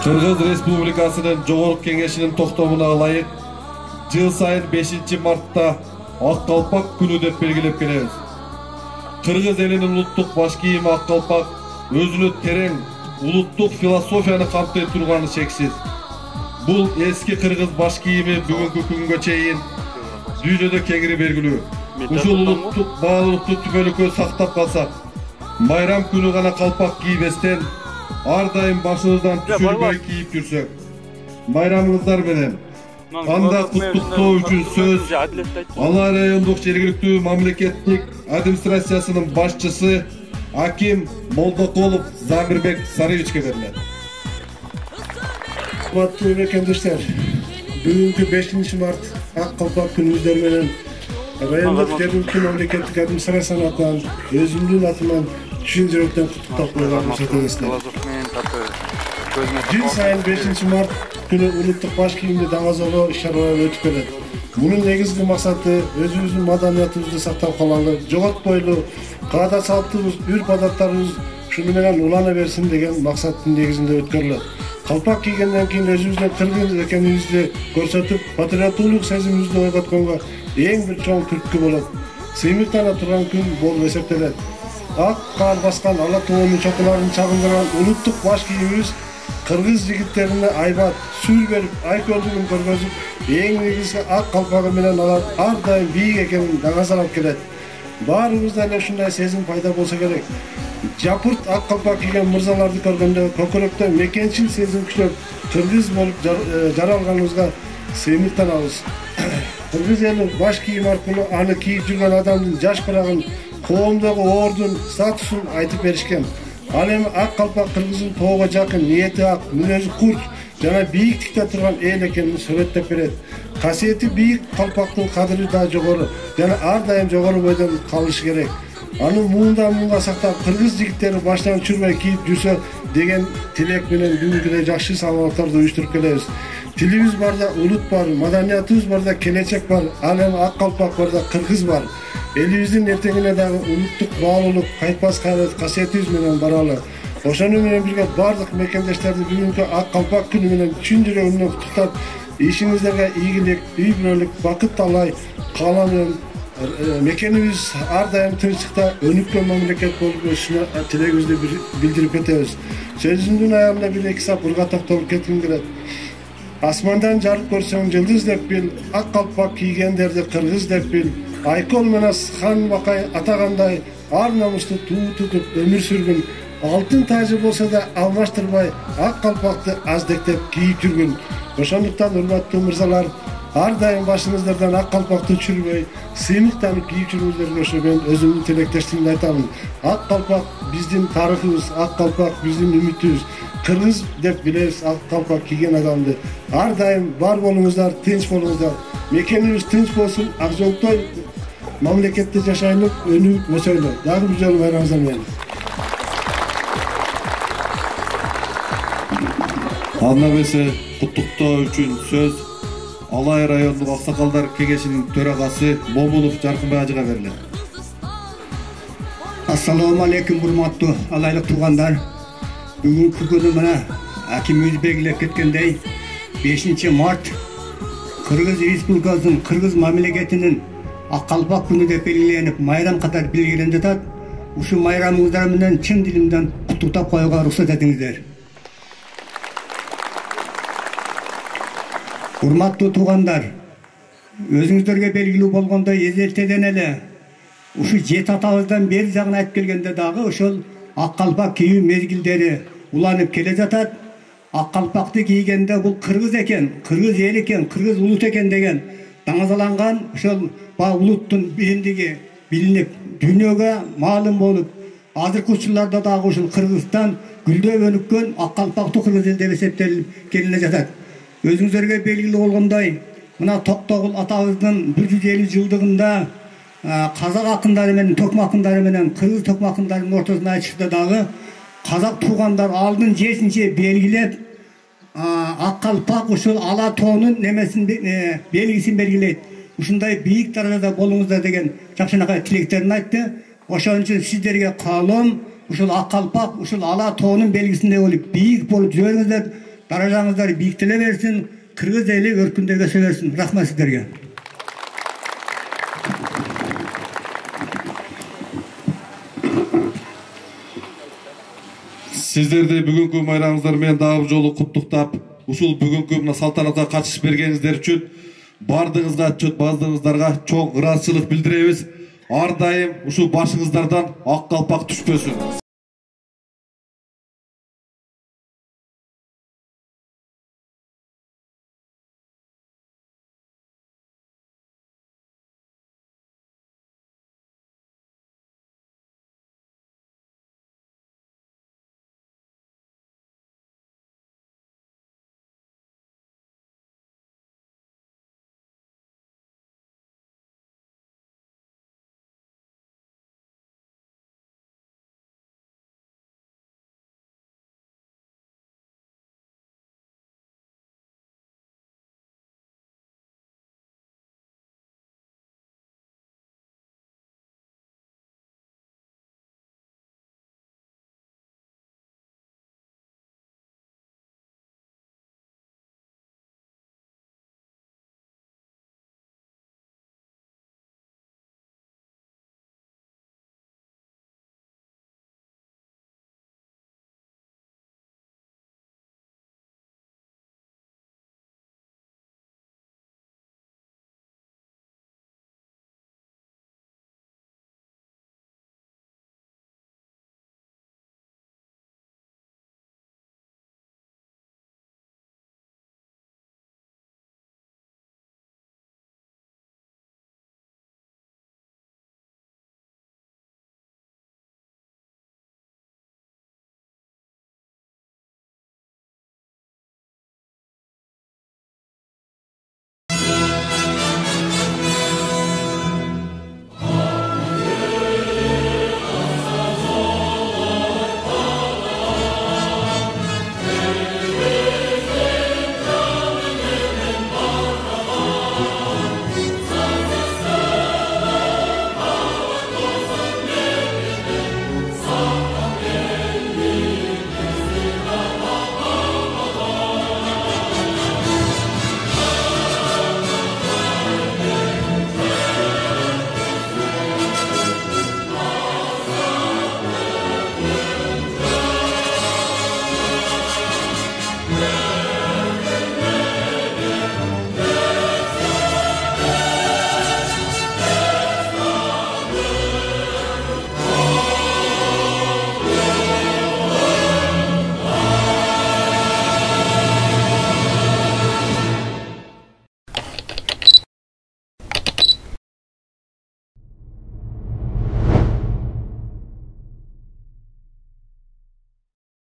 Кыргыз Республикасынын Жогорку Кеңешинин токтомуна ылайык жыл сайын 5-мартта Ак калпак күнү деп белгилеп келебиз. Кыргыз элинин улуттук баш кийими ак калпак өзүнө терең улуттук философияны камтый турганы шексиз. Бул эски кыргыз баш кийими бүгүнкү күнгө чейин дүйнөдө кеңири белгилүү. Ушул улуттук баалуулукту түбөлүккө сактап калсак, майрам күнү гана калпак кийбестен ар дайым башыбыздан түшүрбөй кийип жүрсөк, майрамыңыздар менен анда куттуктоо үчүн сөз Алай райондук жергиликтүү мамлекеттик администрациясынын башчысы Аким Молдоколов Замирбек Сарыевичке берилет. Урматтуу мекендештер, бүгүнкү 5-март Ак калпак күнүңүздөр менен райондук жергиликтүү мамлекеттик администрациянын атынан өзүмдүн атыман чын жүрөктөн куттуктап коюлганын жеткизесиздер. Жыл сайын 5-март күнү улуттук баш кийимди даңазоого иш-чаралар өтүп келет. Мунун негизги максаты өзүбүздүн маданиятыбызды сактап калалы, жоготпойлу, каада салттарыбыз, үрп-адаттарыбыз ушуну менен улана берсин деген максаттын негизинде өткөрүлөт. Калпак кийгенден кийин өзүбүздүн кыргыз экенибизди көрсөтүп, патриоттуулук сезимибизди ойготконго эң бир чоң түрткү болот. Сыймыктана турган күн болуп эсептелет. Ак кар баскан ала тоонун чокуларын чагындырган улуттук баш кийимибиз кыргыз жигиттерине айбат, сүр берип, айкөлдүгүн көргөзүп, эң негизги ак калпагы менен алар ар дайым бийик экенин даңазалап келет. Баарыбызда эле ушундай сезим пайда болсо керек. Жапырт ак калпак кийген мырзаларды көргөндө көкүрөктөн мекенчил сезим күчөп, кыргыз болуп жаралганыбызга сыймыктанабыз. Кыргыз эли баш кийим аркылуу аны кийип жүргөн адамдын жаш кырагын, коомдогу ордун, статусун айтып беришкен. Ал эми ак калпак кыргыздын тоого жакын, ниети ак, мүнөзү курч жана бийиктикте турган эл экенин сүрөттөп берет. Касиети бийик калпактын кадыры да жогору жана ар дайым жогору бойдон калышы керек. Аны муундан муунга сактап, кыргыз жигиттери баштан түшүрбөй кийип жүрсө деген тилек менен бүгүнкүдөй жакшы саламаттарды уюштуруп келебиз. Тилибиз барда улут бар, маданиятыбыз барда келечек бар, ал эми ак калпак барда кыргыз бар. Элибиздин эртеңине дагы улуттук баалуулук, кайтпас касиетибиз менен баралы. Ошону менен бирге бардык мекендештерди бүгүнкү ак калпак күнү менен чын жүрөгүмдөн куттуктап, ишиңиздерге ийгилик, үй бүлөлүк, бакыт талай каалаймын. Мекенибиз ар дайым тынчтыкта өнүккөн мамлекет болуп өсүшүнө тилегибизди билдирип кетебиз. Сөзүмдүн аягында бир эки сап ырга токтолуп кетким келет. Асмандан жарык көрсөң жылдыз деп бил, ак калпак кийгендерди кыргыз деп бил. Айкол менен хан бакай атагандай ар намыстуу туу тутуп өмүр сүргүн. Алтын тажы болсо да алмаштырбай ак калпакты аздектеп кийип жүргүн. Ошондуктан урматтуу мырзалар, ар дайым башыңыздардан ак калпакты түшүрбөй, сыймыктанып кийип жүрүңүздөргө ошо мен өзүмдүн тилектештигимди айтамын. Ак калпак биздин тарыхыбыз, ак калпак биздин үмүтүбүз. Кыргыз деп билебиз ак калпак кийген адамды. Ар дайым бар болуңуздар, тынч болуңуздар. Мекенибиз тынч болсун, Акжолтой мамлекетте жашайлык, өнүгүп өсөйлү. Дагы бир жолу байрамыңыздар менен. Анда эмесе куттуктоо үчүн сөз Алай райондук аксакалдар кеңешинин төрагасы Момунов Жаркынбай ажыга берилет. Ассаламу алейкум, урматтуу алайлык туугандар. Бүгүнкү күнү мына акимибиз белгилеп кеткендей 5-март Кыргыз Республикасынын Кыргыз мамлекетинин ак калпак күнү деп белгиленип, майрам катары белгиленип жатат. Ушу майрамыңыздар менен чын дилимден куттуктап коюуга уруксат этиңиздер. Урматтуу туугандар, өзүңүздөргө белгилүү болгондой эзелтеден эле ушу жет атабыздан бери жагын айтып келгенде дагы ошол ак калпак кийүү мезгилдери уланып келе жатат. Ак калпакты кийгенде бул кыргыз экен, кыргыз эл экен, кыргыз улут экен деген даңазаланган ошол улуттун биримдиги билинип, дүйнөгө маалым болуп, азыркы учурларда дагы ушул Кыргызстан гүлдөп өнүккөн ак калпактуу кыргыз эл деп эсептелип келине жатат. Өзүңүздөргө белгилүү болгондой, мына Токтогул атабыздын 150 жылдыгында казак акындары менен, токмо акындары менен кыргыз токмо акындарынын ортосуна айтышты дагы казак туугандар алдын жесинче белгилеп, ак калпак ушул ала тоонун немесин белгисин белгилейт. Ушундай бийик даражада болуңуздар деген жакшынакай тилектерин айтты. Ошон үчүн сиздерге каалоом ушул ак калпак ушул ала тоонун белгисиндей болуп бийик болуп жүрүңүздөр, даражаңыздар бийиктеле берсин, кыргыз эли өркүндөй өсө берсин. Рахмат сиздерге. Сиздерди бүгүнкү майрамыңыздар менен дагы бир жолу куттуктап, ушул бүгүнкү мына салтанатка катышып бергениңиздер үчүн бардыгыңызга, баздыгыңыздарга чоң ыраазычылык билдиребиз. Ар дайым ушул башыңыздардан ак калпак түшпөсүн.